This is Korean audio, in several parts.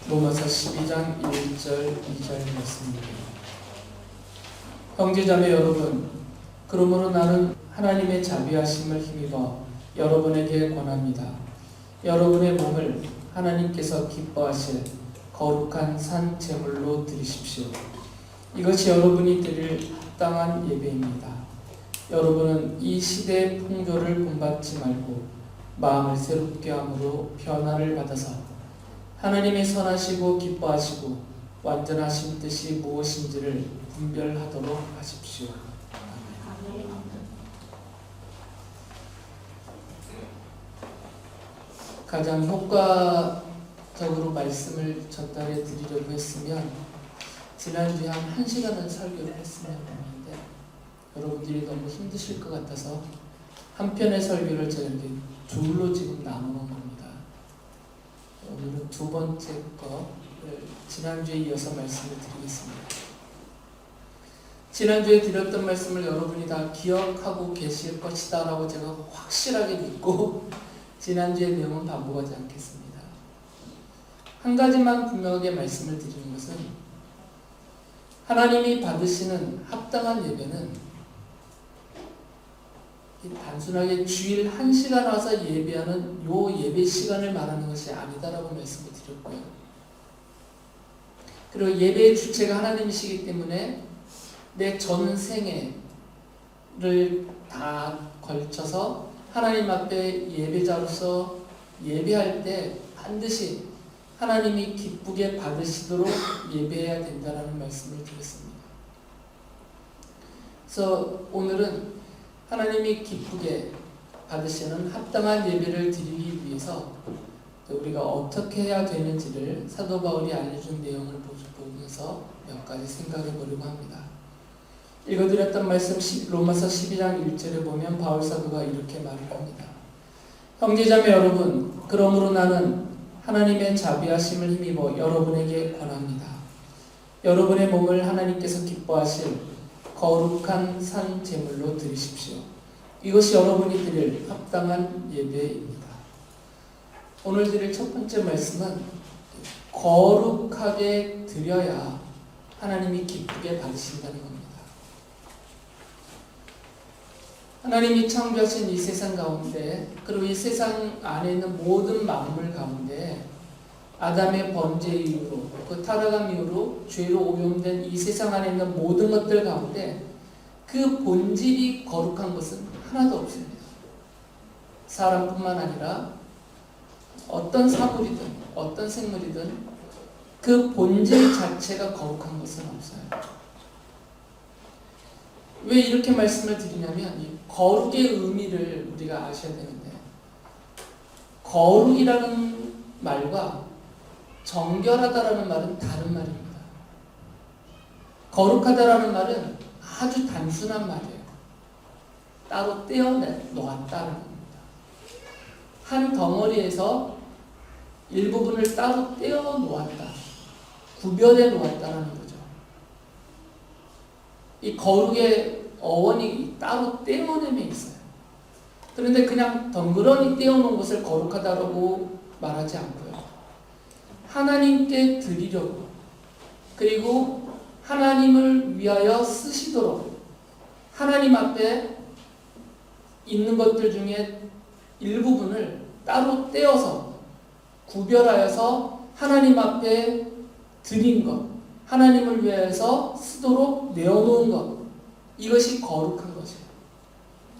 로마서 12장 1절 2절 말씀입니다. 형제자매 여러분, 그러므로 나는 하나님의 자비하심을 힘입어 여러분에게 권합니다. 여러분의 몸을 하나님께서 기뻐하실 거룩한 산 제물로 드리십시오. 이것이 여러분이 드릴 합당한 예배입니다. 여러분은 이 시대의 풍조를 본받지 말고 마음을 새롭게 함으로 변화를 받아서 하나님의 선하시고 기뻐하시고 완전하신 뜻이 무엇인지를 분별하도록 하십시오. 아멘. 가장 효과적으로 말씀을 전달해 드리려고 했으면 지난주에 한 1시간은 설교를 했으면 했는데 여러분들이 너무 힘드실 것 같아서 한 편의 설교를 제가 이렇게 둘로 지금 나누는 겁니다. 오늘은 두 번째 거를 지난주에 이어서 말씀을 드리겠습니다. 지난주에 드렸던 말씀을 여러분이 다 기억하고 계실 것이다 라고 제가 확실하게 믿고 지난주의 내용은 반복하지 않겠습니다. 한 가지만 분명하게 말씀을 드리는 것은 하나님이 받으시는 합당한 예배는 단순하게 주일 1시간 와서 예배하는 요 예배 시간을 말하는 것이 아니다라고 말씀을 드렸고요. 그리고 예배의 주체가 하나님이시기 때문에 내 전생애를 다 걸쳐서 하나님 앞에 예배자로서 예배할 때 반드시 하나님이 기쁘게 받으시도록 예배해야 된다는 말씀을 드렸습니다. 그래서 오늘은 하나님이 기쁘게 받으시는 합당한 예배를 드리기 위해서 우리가 어떻게 해야 되는지를 사도 바울이 알려준 내용을 보면서 몇 가지 생각해 보려고 합니다. 읽어드렸던 말씀 로마서 12장 1절에 보면 바울 사도가 이렇게 말을 합니다. 형제자매 여러분, 그러므로 나는 하나님의 자비하심을 힘입어 여러분에게 권합니다. 여러분의 몸을 하나님께서 기뻐하실 거룩한 산 제물로 드리십시오. 이것이 여러분이 드릴 합당한 예배입니다. 오늘 드릴 첫 번째 말씀은 거룩하게 드려야 하나님이 기쁘게 받으신다는 겁니다. 하나님이 창조하신 이 세상 가운데, 그리고 이 세상 안에 있는 모든 만물 가운데 아담의 번제 이후로, 그 타락함 이후로 죄로 오염된 이 세상 안에 있는 모든 것들 가운데 그 본질이 거룩한 것은 하나도 없습니다. 사람뿐만 아니라 어떤 사물이든 어떤 생물이든 그 본질 자체가 거룩한 것은 없어요. 왜 이렇게 말씀을 드리냐면 이 거룩의 의미를 우리가 아셔야 되는데, 거룩이라는 말과 정결하다라는 말은 다른 말입니다. 거룩하다라는 말은 아주 단순한 말이에요. 따로 떼어놓았다는 겁니다. 한 덩어리에서 일부분을 따로 떼어놓았다, 구별해 놓았다는 거죠. 이 거룩의 어원이 따로 떼어냄에 있어요. 그런데 그냥 덩그러니 떼어놓은 것을 거룩하다고 말하지 않고요. 하나님께 드리려고, 그리고 하나님을 위하여 쓰시도록 하나님 앞에 있는 것들 중에 일부분을 따로 떼어서 구별하여서 하나님 앞에 드린 것, 하나님을 위해서 쓰도록 내어놓은 것, 이것이 거룩한 것이에요.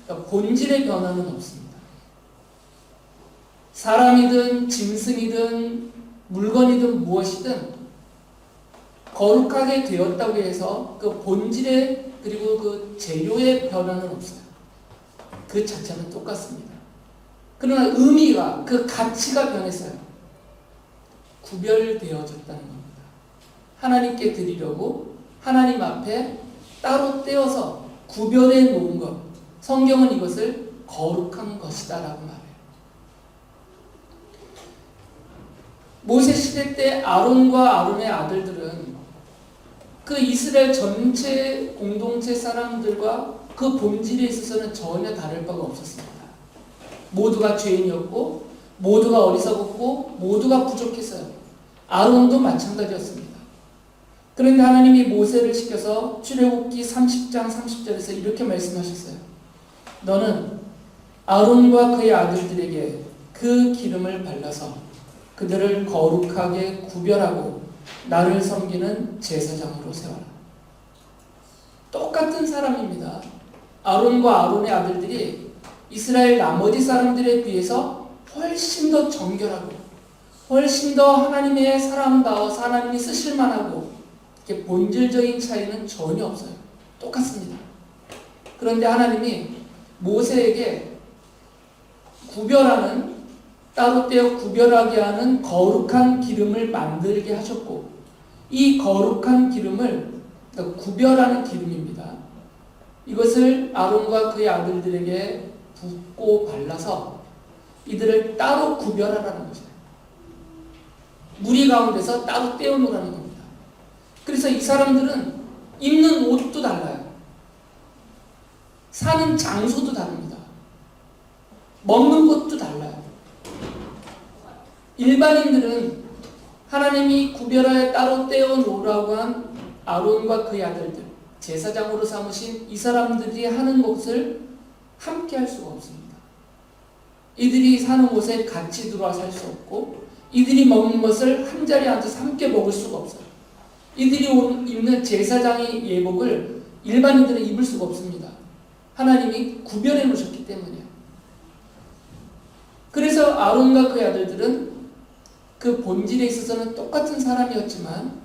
그러니까 본질의 변화는 없습니다. 사람이든 짐승이든 물건이든 무엇이든 거룩하게 되었다고 해서 그 본질의, 그리고 그 재료의 변화는 없어요. 그 자체는 똑같습니다. 그러나 의미가, 그 가치가 변했어요. 구별되어졌다는 겁니다. 하나님께 드리려고 하나님 앞에 따로 떼어서 구별해 놓은 것, 성경은 이것을 거룩한 것이다 라고 말해요. 모세 시대 때 아론과 아론의 아들들은 그 이스라엘 전체 공동체 사람들과 그 본질에 있어서는 전혀 다를 바가 없었습니다. 모두가 죄인이었고, 모두가 어리석었고, 모두가 부족했어요. 아론도 마찬가지였습니다. 그런데 하나님이 모세를 시켜서 출애굽기 30장 30절에서 이렇게 말씀하셨어요. 너는 아론과 그의 아들들에게 그 기름을 발라서 그들을 거룩하게 구별하고 나를 섬기는 제사장으로 세워라. 똑같은 사람입니다. 아론과 아론의 아들들이 이스라엘 나머지 사람들에 비해서 훨씬 더 정결하고 훨씬 더 하나님의 사람다워서 하나님이 쓰실만하고 이렇게 본질적인 차이는 전혀 없어요. 똑같습니다. 그런데 하나님이 모세에게 구별하는, 따로 떼어 구별하게 하는 거룩한 기름을 만들게 하셨고, 이 거룩한 기름을, 그러니까 구별하는 기름입니다. 이것을 아론과 그의 아들들에게 붓고 발라서 이들을 따로 구별하라는 것이에요. 무리 가운데서 따로 떼어놓으라는 겁니다. 그래서 이 사람들은 입는 옷도 달라요. 사는 장소도 다릅니다. 먹는 것도 달라요. 일반인들은 하나님이 구별하여 따로 떼어놓으라고 한 아론과 그의 아들들, 제사장으로 삼으신 이 사람들이 하는 것을 함께 할 수가 없습니다. 이들이 사는 곳에 같이 들어와 살 수 없고, 이들이 먹는 것을 한 자리에 앉아서 함께 먹을 수가 없어요. 이들이 입는 제사장의 예복을 일반인들은 입을 수가 없습니다. 하나님이 구별해 놓으셨기 때문이에요. 그래서 아론과 그의 아들들은 그 본질에 있어서는 똑같은 사람이었지만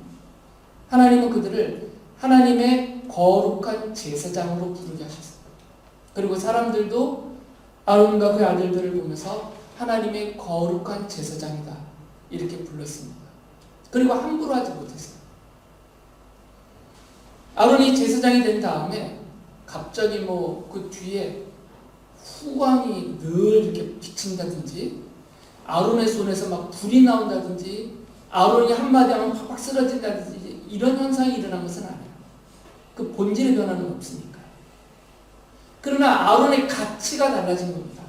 하나님은 그들을 하나님의 거룩한 제사장으로 부르게 하셨어요. 그리고 사람들도 아론과 그의 아들들을 보면서 하나님의 거룩한 제사장이다 이렇게 불렀습니다. 그리고 함부로 하지 못했어요. 아론이 제사장이 된 다음에 갑자기 그 뒤에 후광이 늘 이렇게 비친다든지, 아론의 손에서 막 불이 나온다든지, 아론이 한마디 하면 팍팍 쓰러진다든지 이런 현상이 일어난 것은 아니에요. 그 본질의 변화는 없으니까요. 그러나 아론의 가치가 달라진 겁니다.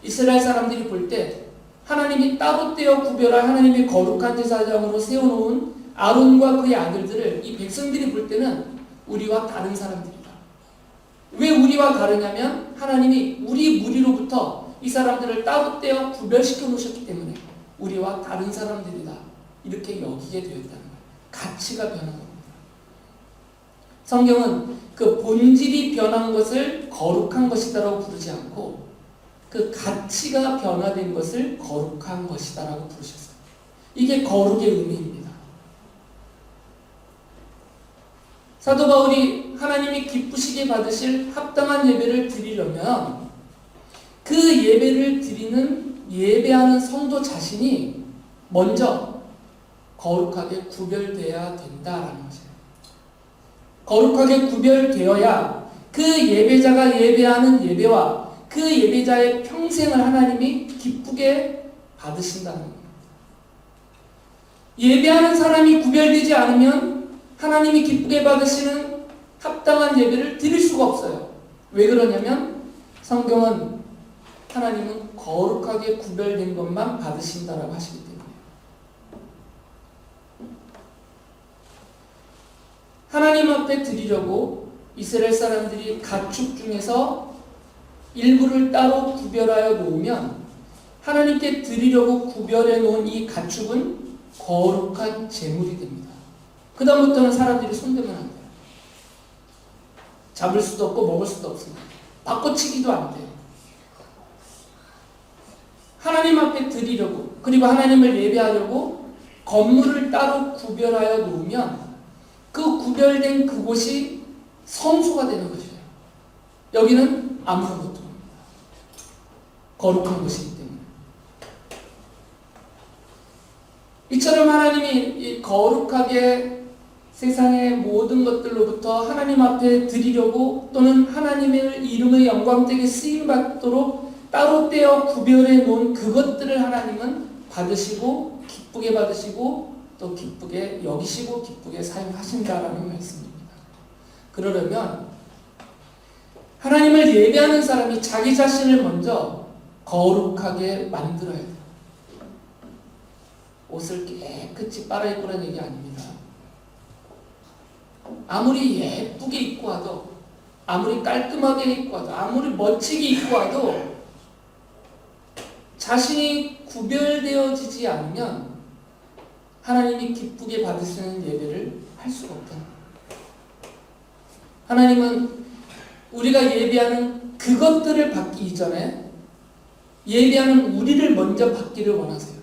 이스라엘 사람들이 볼 때 하나님이 따로 떼어 구별할 하나님의 거룩한 제사장으로 세워놓은 아론과 그의 아들들을 이 백성들이 볼 때는 우리와 다른 사람들이다. 왜 우리와 다르냐면 하나님이 우리 무리로부터 이 사람들을 따로 떼어 구별시켜 놓으셨기 때문에 우리와 다른 사람들이다 이렇게 여기게 되었다는 거예요. 가치가 변한 겁니다. 성경은 그 본질이 변한 것을 거룩한 것이다라고 부르지 않고 그 가치가 변화된 것을 거룩한 것이다라고 부르셨어요. 이게 거룩의 의미입니다. 사도 바울이 하나님이 기쁘시게 받으실 합당한 예배를 드리려면 그 예배를 드리는 예배하는 성도 자신이 먼저 거룩하게 구별되어야 된다라는 것이에요. 거룩하게 구별되어야 그 예배자가 예배하는 예배와 그 예배자의 평생을 하나님이 기쁘게 받으신다는 겁니다. 예배하는 사람이 구별되지 않으면 하나님이 기쁘게 받으시는 합당한 예배를 드릴 수가 없어요. 왜 그러냐면 성경은 하나님은 거룩하게 구별된 것만 받으신다라고 하시기 때문에. 하나님 앞에 드리려고 이스라엘 사람들이 가축 중에서 일부를 따로 구별하여 놓으면 하나님께 드리려고 구별해 놓은 이 가축은 거룩한 제물이 됩니다. 그 다음부터는 사람들이 손대면 안 돼요. 잡을 수도 없고 먹을 수도 없습니다. 바꿔치기도 안 돼요. 하나님 앞에 드리려고, 그리고 하나님을 예배하려고 건물을 따로 구별하여 놓으면 그 구별된 그곳이 성소가 되는 것이에요. 여기는 아무런 것도 없습니다. 거룩한 것이기 때문에. 이처럼 하나님이 거룩하게 세상의 모든 것들로부터 하나님 앞에 드리려고 또는 하나님의 이름의 영광되게 쓰임받도록 따로 떼어 구별해 놓은 그것들을 하나님은 받으시고 기쁘게 받으시고 또 기쁘게 여기시고 기쁘게 사용하신다라는 말씀입니다. 그러려면 하나님을 예배하는 사람이 자기 자신을 먼저 거룩하게 만들어야 돼요. 옷을 깨끗이 빨아입으라는 얘기 아닙니다. 아무리 예쁘게 입고 와도, 아무리 깔끔하게 입고 와도, 아무리 멋지게 입고 와도 자신이 구별되어지지 않으면 하나님이 기쁘게 받으시는 예배를 할 수가 없다. 하나님은 우리가 예배하는 그것들을 받기 이전에 예배하는 우리를 먼저 받기를 원하세요.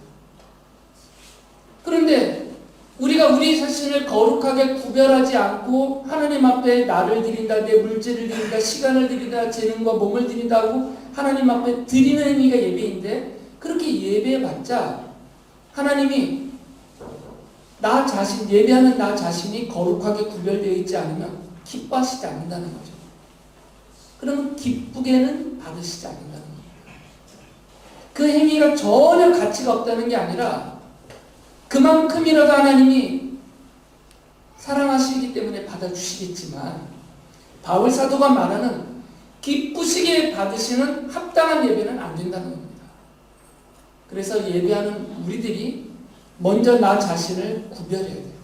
그런데 우리가 우리 자신을 거룩하게 구별하지 않고 하나님 앞에 나를 드린다, 내 물질을 드린다, 시간을 드린다, 재능과 몸을 드린다고 하나님 앞에 드리는 의미가 예배인데, 그렇게 예배해봤자 하나님이 나 자신, 예배하는 나 자신이 거룩하게 구별되어 있지 않으면 기뻐하시지 않는다는 거죠. 그러면 기쁘게는 받으시지 않는다는 겁니다. 그 행위가 전혀 가치가 없다는 게 아니라 그만큼이라도 하나님이 사랑하시기 때문에 받아주시겠지만, 바울 사도가 말하는 기쁘시게 받으시는 합당한 예배는 안 된다는 겁니다. 그래서 예배하는 우리들이 먼저 나 자신을 구별해야 돼요.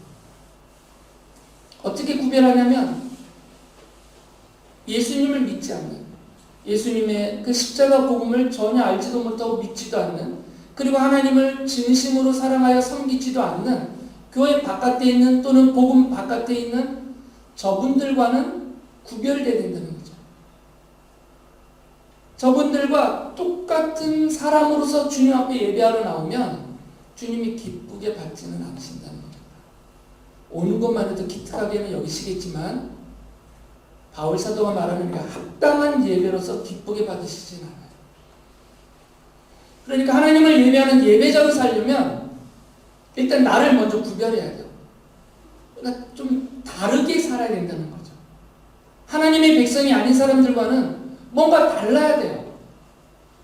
어떻게 구별하냐면, 예수님을 믿지 않는, 예수님의 그 십자가 복음을 전혀 알지도 못하고 믿지도 않는, 그리고 하나님을 진심으로 사랑하여 섬기지도 않는 교회 바깥에 있는 또는 복음 바깥에 있는 저분들과는 구별되어야 된다는 거죠. 저분들과 똑같은 사람으로서 주님 앞에 예배하러 나오면 주님이 기쁘게 받지는 않으신다는 겁니다. 오는 것만 해도 기특하게는 여기시겠지만 바울 사도가 말하는 게 합당한 예배로서 기쁘게 받으시진 않아요. 그러니까 하나님을 예배하는 예배자로 살려면 일단 나를 먼저 구별해야 돼요. 그러니까 좀 다르게 살아야 된다는 거죠. 하나님의 백성이 아닌 사람들과는 뭔가 달라야 돼요.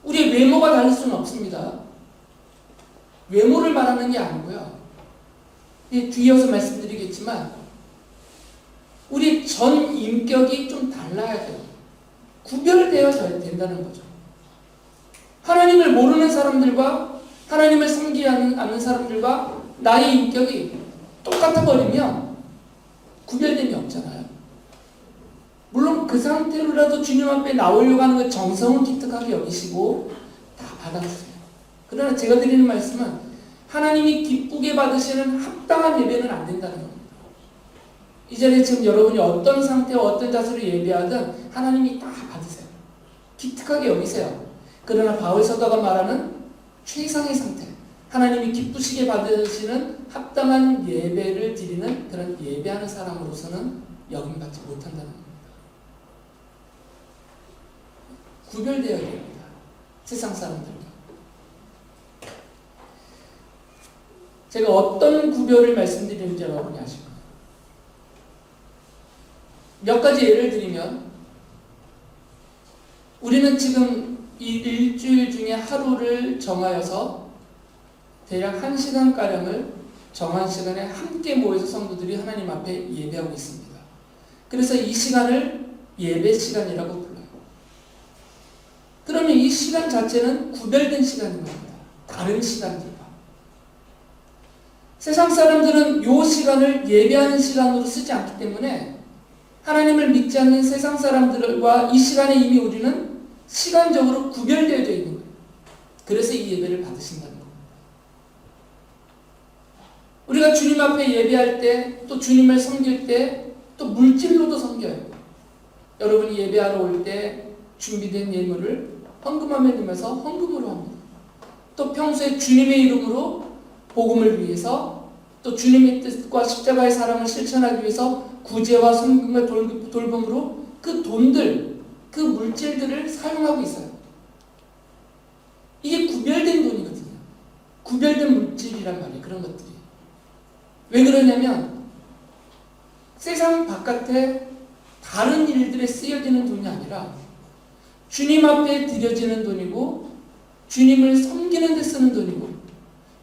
우리의 외모가 다를 수는 없습니다. 외모를 말하는 게 아니고요. 뒤이어서 말씀드리겠지만 우리 전 인격이 좀 달라야 돼요. 구별되어져야 된다는 거죠. 하나님을 모르는 사람들과 하나님을 섬기지 않는 사람들과 나의 인격이 똑같아 버리면 구별됨이 없잖아요. 물론 그 상태로라도 주님 앞에 나오려고 하는 그 정성을 기특하게 여기시고 다 받아주세요. 그러나 제가 드리는 말씀은 하나님이 기쁘게 받으시는 합당한 예배는 안 된다는 겁니다. 이 자리에 지금 여러분이 어떤 상태와 어떤 자세로 예배하든 하나님이 다 받으세요. 기특하게 여기세요. 그러나 바울 사도가 말하는 최상의 상태, 하나님이 기쁘시게 받으시는 합당한 예배를 드리는 그런 예배하는 사람으로서는 여김받지 못한다는 겁니다. 구별되어야 됩니다. 세상 사람들과. 제가 어떤 구별을 말씀드리는지 여러분이 아실까요? 몇 가지 예를 드리면, 우리는 지금 이 일주일 중에 하루를 정하여서 대략 1시간가량을 정한 시간에 함께 모여서 성도들이 하나님 앞에 예배하고 있습니다. 그래서 이 시간을 예배 시간이라고 불러요. 그러면 이 시간 자체는 구별된 시간인 겁니다. 다른 시간들과. 세상 사람들은 이 시간을 예배하는 시간으로 쓰지 않기 때문에 하나님을 믿지 않는 세상 사람들과 이 시간에 이미 우리는 시간적으로 구별되어 있는 거예요. 그래서 이 예배를 받으신다는 겁니다. 우리가 주님 앞에 예배할 때, 또 주님을 섬길 때, 또 물질로도 섬겨요. 여러분이 예배하러 올 때 준비된 예물을 헌금함에 넣으면서 헌금으로 합니다. 또 평소에 주님의 이름으로 복음을 위해서, 또 주님의 뜻과 십자가의 사랑을 실천하기 위해서 구제와 섬김과 돌봄으로 그 돈들, 그 물질들을 사용하고 있어요. 이게 구별된 돈이거든요. 구별된 물질이란 말이에요. 그런 것들이. 왜 그러냐면 세상 바깥에 다른 일들에 쓰여지는 돈이 아니라 주님 앞에 드려지는 돈이고, 주님을 섬기는 데 쓰는 돈이고,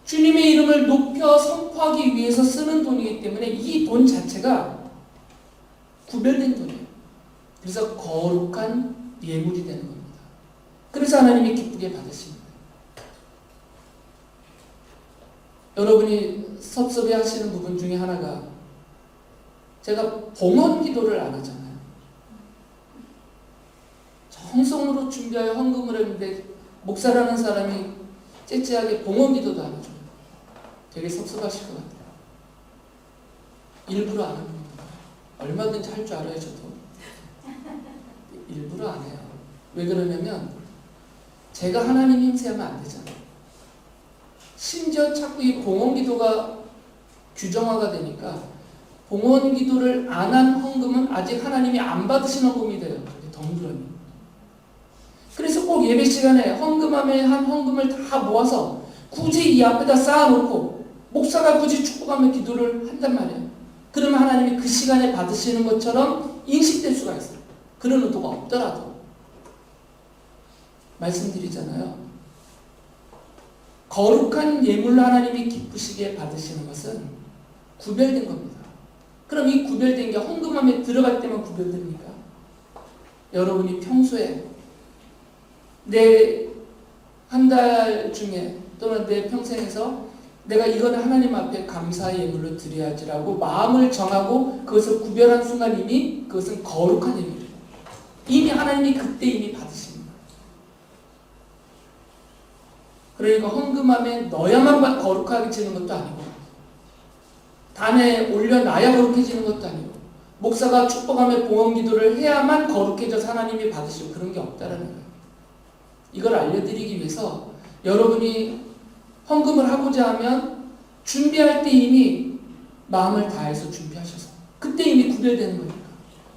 주님의 이름을 높여 선포하기 위해서 쓰는 돈이기 때문에 이 돈 자체가 구별된 돈이에요. 그래서 거룩한 예물이 되는 겁니다. 그래서 하나님이 기쁘게 받으십니다. 여러분이 섭섭해 하시는 부분 중에 하나가 제가 봉헌 기도를 안 하잖아요. 정성으로 준비하여 헌금을 했는데 목사라는 사람이 째째하게 봉헌 기도도 안 해줘요. 되게 섭섭하실 것 같아요. 일부러 안 하는 겁니다. 얼마든지 할 줄 알아요, 저도. 일부러 안 해요. 왜 그러냐면 제가 하나님 힘세하면 안 되잖아요. 심지어 자꾸 이 봉헌 기도가 규정화가 되니까 봉헌 기도를 안 한 헌금은 아직 하나님이 안 받으신 헌금이 돼요. 덩그러니. 그래서 꼭 예배 시간에 헌금함에 한 헌금을 다 모아서 굳이 이 앞에다 쌓아놓고 목사가 굳이 축복하며 기도를 한단 말이에요. 그러면 하나님이 그 시간에 받으시는 것처럼 인식될 수가 있어요. 그런 의도가 없더라도. 말씀드리잖아요. 거룩한 예물로 하나님이 기쁘시게 받으시는 것은 구별된 겁니다. 그럼 이 구별된 게 헌금함에 들어갈 때만 구별됩니까? 여러분이 평소에 내 한 달 중에 또는 내 평생에서 내가 이거는 하나님 앞에 감사의 예물로 드려야지라고 마음을 정하고 그것을 구별한 순간 이미 그것은 거룩한 예물이에요. 이미 하나님이 그때 이미 받으신 거예요. 그러니까 헌금함에 넣어야만 거룩해지는 것도 아니고 단에 올려놔야 거룩해지는 것도 아니고 목사가 축복하며 봉헌 기도를 해야만 거룩해져서 하나님이 받으시고 그런 게 없다라는 거예요. 이걸 알려드리기 위해서 여러분이 헌금을 하고자 하면 준비할 때 이미 마음을 다해서 준비하셔서 그때 이미 구별되는 거니까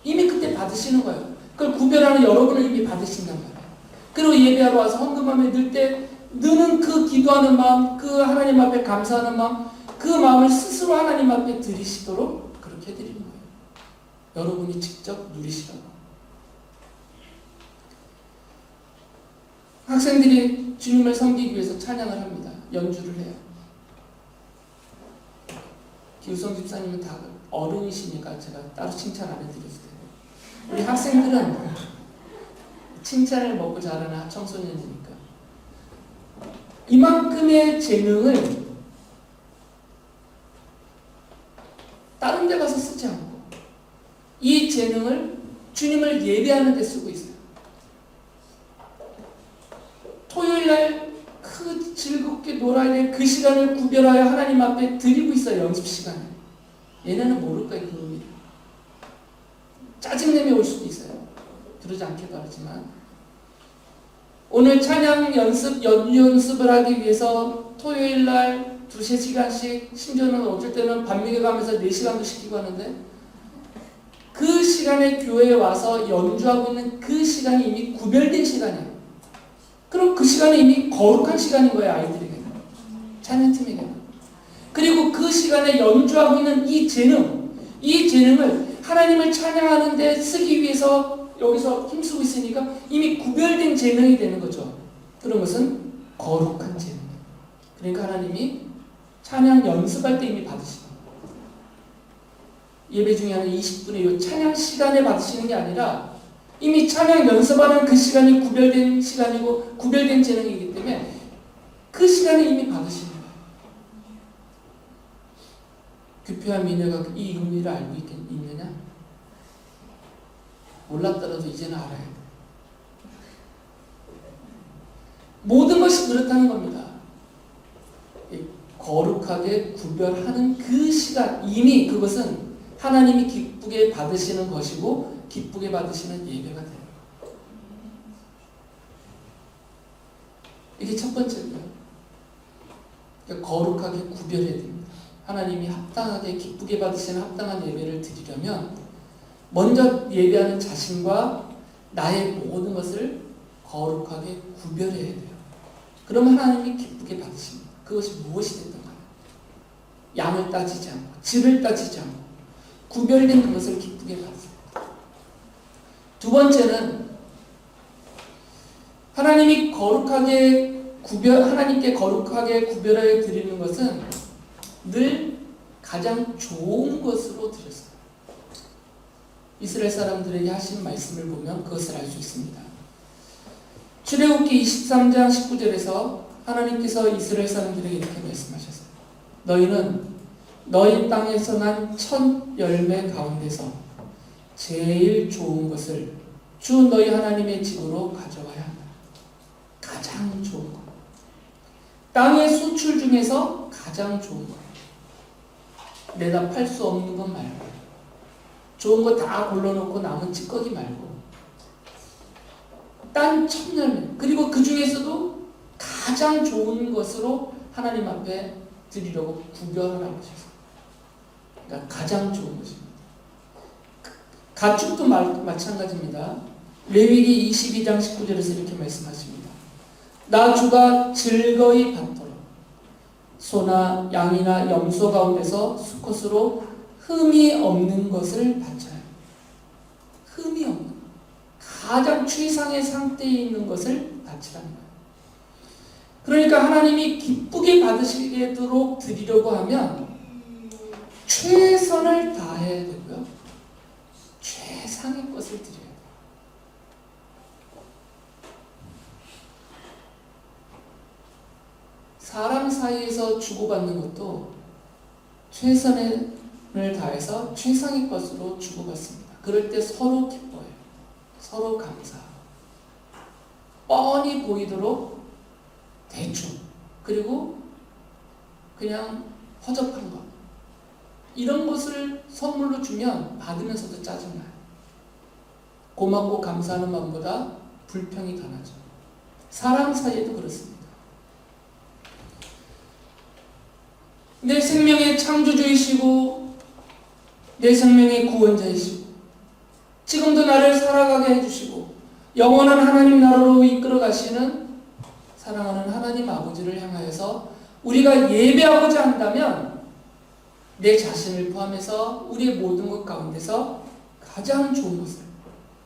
이미 그때 받으시는 거예요. 그걸 구별하는 여러분을 이미 받으신단 말이에요. 그리고 예배하러 와서 헌금함에 넣을 때 너는 그 기도하는 마음, 그 하나님 앞에 감사하는 마음, 그 마음을 스스로 하나님 앞에 드리시도록 그렇게 해드리는 거예요. 여러분이 직접 누리시라고. 학생들이 주님을 섬기기 위해서 찬양을 합니다. 연주를 해요. 기우성 집사님은 다 어른이시니까 제가 따로 칭찬 안 해드렸을 텐데 우리 학생들은 칭찬을 먹고 자라는 청소년이니까 이만큼의 재능을 다른 데 가서 쓰지 않고 이 재능을 주님을 예배하는 데 쓰고 있어요. 토요일날 그 즐겁게 놀아야 될 그 시간을 구별하여 하나님 앞에 드리고 있어요. 연습 시간에. 얘네는 모를 거예요. 그 의미를. 짜증내며 올 수도 있어요. 그러지 않기도 하지만 오늘 찬양 연습을 하기 위해서 토요일날 2-3시간씩 심지어는 어쩔 때는 밤늦게 가면서 4시간도 시키고 하는데 그 시간에 교회에 와서 연주하고 있는 그 시간이 이미 구별된 시간이에요. 그럼 그 시간이 이미 거룩한 시간인 거예요. 아이들에게는. 찬양팀에게는. 그리고 그 시간에 연주하고 있는 이 재능을 하나님을 찬양하는 데 쓰기 위해서 여기서 힘쓰고 있으니까 이미 구별된 재능이 되는 거죠. 그런 것은 거룩한 재능. 그러니까 하나님이 찬양 연습할 때 이미 받으시는 거예요. 예배 중에 한 20분의 이 찬양 시간에 받으시는 게 아니라 이미 찬양 연습하는 그 시간이 구별된 시간이고 구별된 재능이기 때문에 그 시간에 이미 받으시는 거예요. 규표한 미녀가 이 의미를 알고 있느냐? 몰랐더라도 이제는 알아야 돼. 모든 것이 그렇다는 겁니다. 거룩하게 구별하는 그 시간 이미 그것은 하나님이 기쁘게 받으시는 것이고 기쁘게 받으시는 예배가 돼요. 이게 첫 번째고요. 그러니까 거룩하게 구별해야 됩니다. 하나님이 합당하게 기쁘게 받으시는 합당한 예배를 드리려면 먼저 예배하는 자신과 나의 모든 것을 거룩하게 구별해야 돼요. 그러면 하나님이 기쁘게 받으십니다. 그것이 무엇이 됐든 간에 양을 따지지 않고 질을 따지지 않고 구별된 그것을 기쁘게 받으세요. 두 번째는 하나님께 거룩하게 구별하여 드리는 것은 늘 가장 좋은 것으로 드렸어요. 이스라엘 사람들에게 하신 말씀을 보면 그것을 알 수 있습니다. 출애굽기 23장 19절에서 하나님께서 이스라엘 사람들에게 이렇게 말씀하셨어요. 너희는 너희 땅에서 난 첫 열매 가운데서 제일 좋은 것을 주 너희 하나님의 집으로 가져와야 한다. 가장 좋은 것. 땅의 수출 중에서 가장 좋은 것. 내다 팔 수 없는 것 말고, 좋은 거 다 골라놓고 남은 찌꺼기 말고, 딴 첫 열매, 그리고 그 중에서도 가장 좋은 것으로 하나님 앞에 드리려고 구별하라고 하셔서, 그러니까 가장 좋은 것입니다. 가축도 마찬가지입니다. 레위기 22장 19절에서 이렇게 말씀하십니다. 나 주가 즐거이 받도록 소나 양이나 염소 가운데서 수컷으로 흠이 없는 것을 바쳐요. 흠이 없는, 가장 최상의 상태에 있는 것을 바치라는 거예요. 그러니까 하나님이 기쁘게 받으시도록 드리려고 하면 최선을 다해야 되고요, 최상의 것을 드려야 돼요. 사람 사이에서 주고받는 것도 최선을 다해서 최상의 것으로 주고받습니다. 그럴 때 서로 기뻐해요. 서로 감사하고, 뻔히 보이도록 대충, 그리고 그냥 허접한 것, 이런 것을 선물로 주면 받으면서도 짜증나요. 고맙고 감사하는 마음보다 불평이 더 나죠. 사람 사이에도 그렇습니다. 내 생명의 창조주이시고 내 생명의 구원자이시고 지금도 나를 살아가게 해주시고 영원한 하나님 나라로 이끌어 가시는 사랑하는 하나님 아버지를 향하여서 우리가 예배하고자 한다면 내 자신을 포함해서 우리의 모든 것 가운데서 가장 좋은 것을,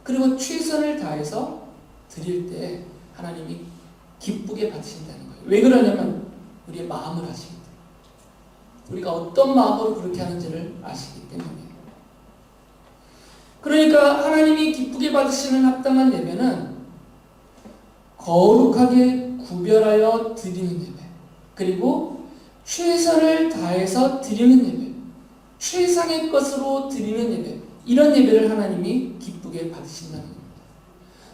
그리고 최선을 다해서 드릴 때 하나님이 기쁘게 받으신다는 거예요. 왜 그러냐면 우리의 마음을 아십니다. 우리가 어떤 마음으로 그렇게 하는지를 아시기 때문이에요. 그러니까 하나님이 기쁘게 받으시는 합당한 예배는 거룩하게 구별하여 드리는 예배, 그리고 최선을 다해서 드리는 예배, 최상의 것으로 드리는 예배, 이런 예배를 하나님이 기쁘게 받으신다는 겁니다.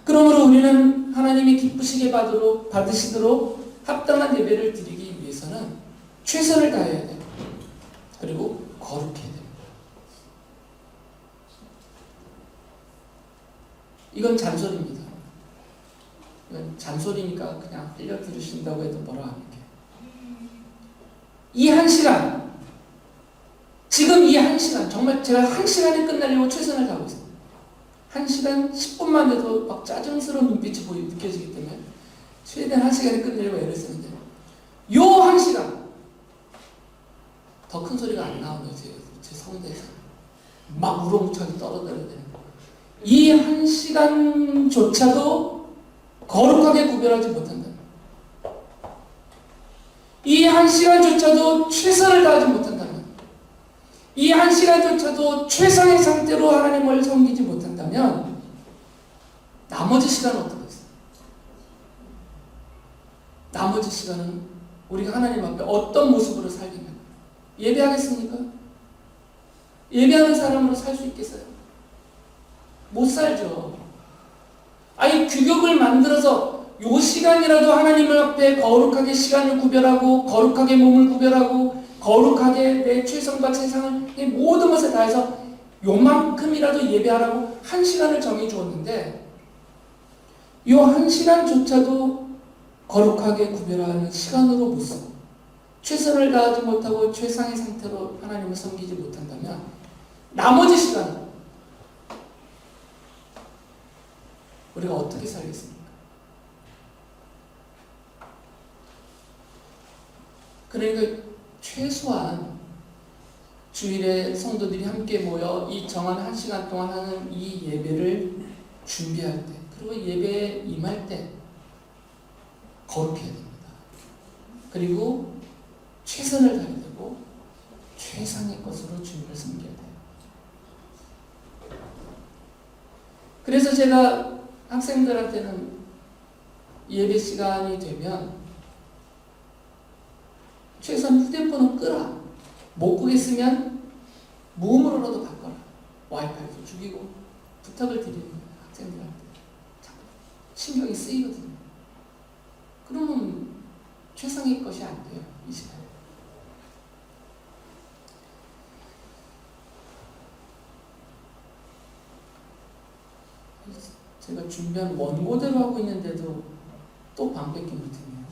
그러므로 우리는 하나님이 기쁘시게 받으시도록 합당한 예배를 드리기 위해서는 최선을 다해야 돼요. 그리고 거룩해야 됩니다. 이건 잔소리입니다. 이건 잔소리니까 그냥 흘려 들으신다고 해도 뭐라 합니까? 이 한 시간, 지금 이 한 시간, 정말 제가 한 시간에 끝내려고 최선을 다하고 있어요. 한 시간 10분만 돼도 막 짜증스러운 눈빛이 느껴지기 때문에 최대한 한 시간에 끝내려고 애를 쓰는데, 요 한 시간 더 큰 소리가 안 나오네요. 제 성대에서 막 우렁차게 떨어뜨려야 이 한 시간조차도 거룩하게 구별하지 못한다. 이 한 시간조차도 최선을 다하지 못한다면, 이 한 시간조차도 최상의 상태로 하나님을 섬기지 못한다면 나머지 시간은 어떻게 했어요? 나머지 시간은 우리가 하나님 앞에 어떤 모습으로 살겠는가? 예배하겠습니까? 예배하는 사람으로 살 수 있겠어요? 못 살죠. 아니, 규격을 만들어서 요 시간이라도 하나님 앞에 거룩하게 시간을 구별하고, 거룩하게 몸을 구별하고, 거룩하게 내 최선과 최상을, 모든 것을 다해서 요만큼이라도 예배하라고 한 시간을 정해 주었는데, 요 한 시간조차도 거룩하게 구별하는 시간으로 못 쓰고, 최선을 다하지 못하고 최상의 상태로 하나님을 섬기지 못한다면 나머지 시간 우리가 어떻게 살겠습니까? 그러니까 최소한 주일에 성도들이 함께 모여 이 정한 한 시간 동안 하는 이 예배를 준비할 때, 그리고 예배에 임할 때 거룩해야 됩니다. 그리고 최선을 다해야 되고 최상의 것으로 주님을 섬겨야 돼요. 그래서 제가 학생들한테는 예배 시간이 되면 최소한 휴대폰은 끄라. 못 구겠으면 무음으로라도 바꿔라. 와이파이도 죽이고 부탁을 드리는 거예요. 학생들한테. 자꾸 신경이 쓰이거든요. 그러면 최상의 것이 안 돼요. 이 시간에. 제가 준비한 원고대로 하고 있는데도 또 반 뺏기 못했네요.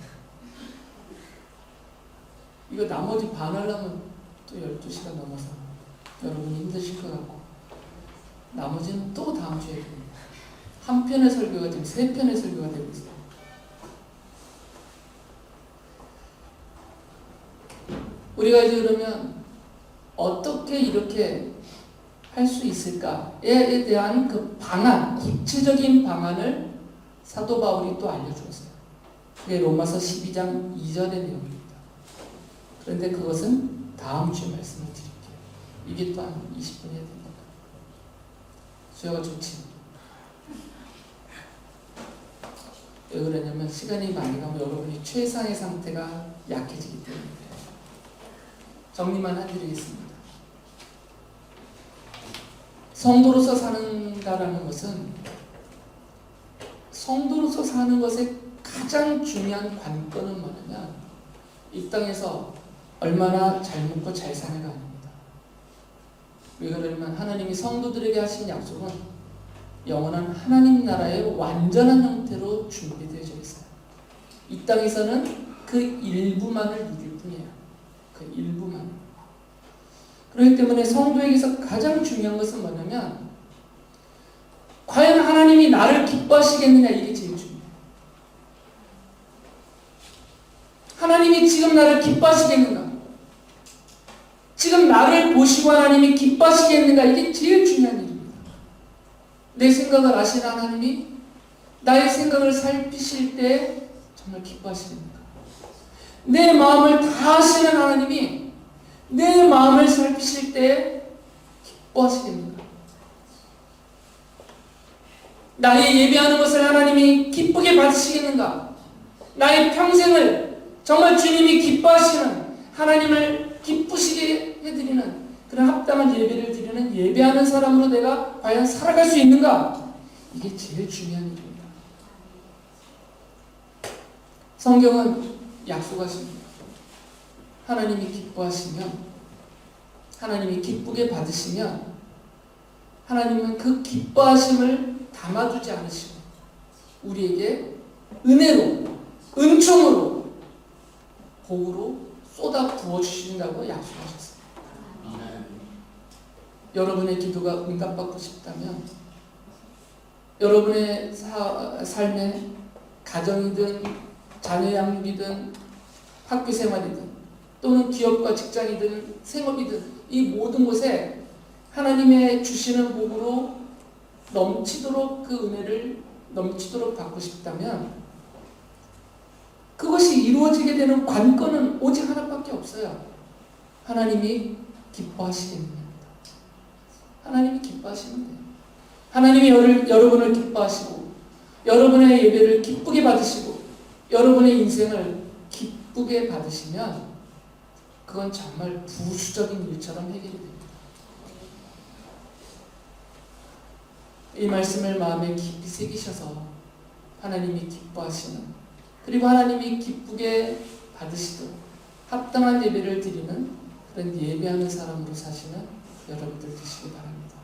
이거 나머지 반 하려면 또 12시간 넘어서 여러분이 힘드실 것 같고, 나머지는 또 다음 주에 됩니다. 한 편의 설교가 지금 3편의 설교가 되고 있어요. 우리가 이제 그러면 어떻게 이렇게 할 수 있을까에 대한 그 방안, 구체적인 방안을 사도 바울이 또 알려주었어요. 그게 로마서 12장 2절의 내용입니다. 그런데 그것은 다음 주에 말씀을 드릴게요. 이게 또 한 20분 해야 됩니다. 수요가 좋지. 왜 그러냐면 시간이 많이 가면 여러분이 최상의 상태가 약해지기 때문에. 정리만 해드리겠습니다. 성도로서 사는다라는 것은 성도로서 사는 것의 가장 중요한 관건은 뭐냐면 이 땅에서 얼마나 잘 먹고 잘 사냐가 아닙니다. 왜 그러냐면 하나님이 성도들에게 하신 약속은 영원한 하나님 나라의 완전한 형태로 준비되어져 있어요. 이 땅에서는 그 일부만을 누릴 뿐이에요. 그 일부만. 그렇기 때문에 성도에게서 가장 중요한 것은 뭐냐면 과연 하나님이 나를 기뻐하시겠느냐, 이게 제일 중요해요. 하나님이 지금 나를 기뻐하시겠는가? 지금 나를 보시고 하나님이 기뻐하시겠는가? 이게 제일 중요한 일입니다. 내 생각을 아시는 하나님이 나의 생각을 살피실 때 정말 기뻐하시겠는가? 내 마음을 다 아시는 하나님이 내 마음을 살피실 때 기뻐하시겠는가? 나의 예배하는 것을 하나님이 기쁘게 받으시겠는가? 나의 평생을 정말 주님이 기뻐하시는, 하나님을 기쁘시게 해드리는 그런 합당한 예배를 드리는 예배하는 사람으로 내가 과연 살아갈 수 있는가? 이게 제일 중요한 일입니다. 성경은 약속하십니다. 하나님이 기뻐하시면, 하나님이 기쁘게 받으시면 하나님은 그 기뻐하심을 담아두지 않으시고 우리에게 은혜로, 은총으로, 복으로 쏟아 부어주신다고 약속하셨어요. 여러분의 기도가 응답받고 싶다면 여러분의 삶에 가정이든 자녀 양육이든 학교 생활이든 또는 기업과 직장이든 생업이든 이 모든 곳에 하나님의 주시는 복으로 넘치도록 그 은혜를 넘치도록 받고 싶다면 그것이 이루어지게 되는 관건은 오직 하나밖에 없어요. 하나님이 기뻐하시겠느냐. 하나님이 기뻐하시면 돼요. 하나님이 여러분을 기뻐하시고 여러분의 예배를 기쁘게 받으시고 여러분의 인생을 기쁘게 받으시면 그건 정말 부수적인 일처럼 해결이 됩니다. 이 말씀을 마음에 깊이 새기셔서 하나님이 기뻐하시는, 그리고 하나님이 기쁘게 받으시도록 합당한 예배를 드리는 그런 예배하는 사람으로 사시는 여러분들 되시기 바랍니다.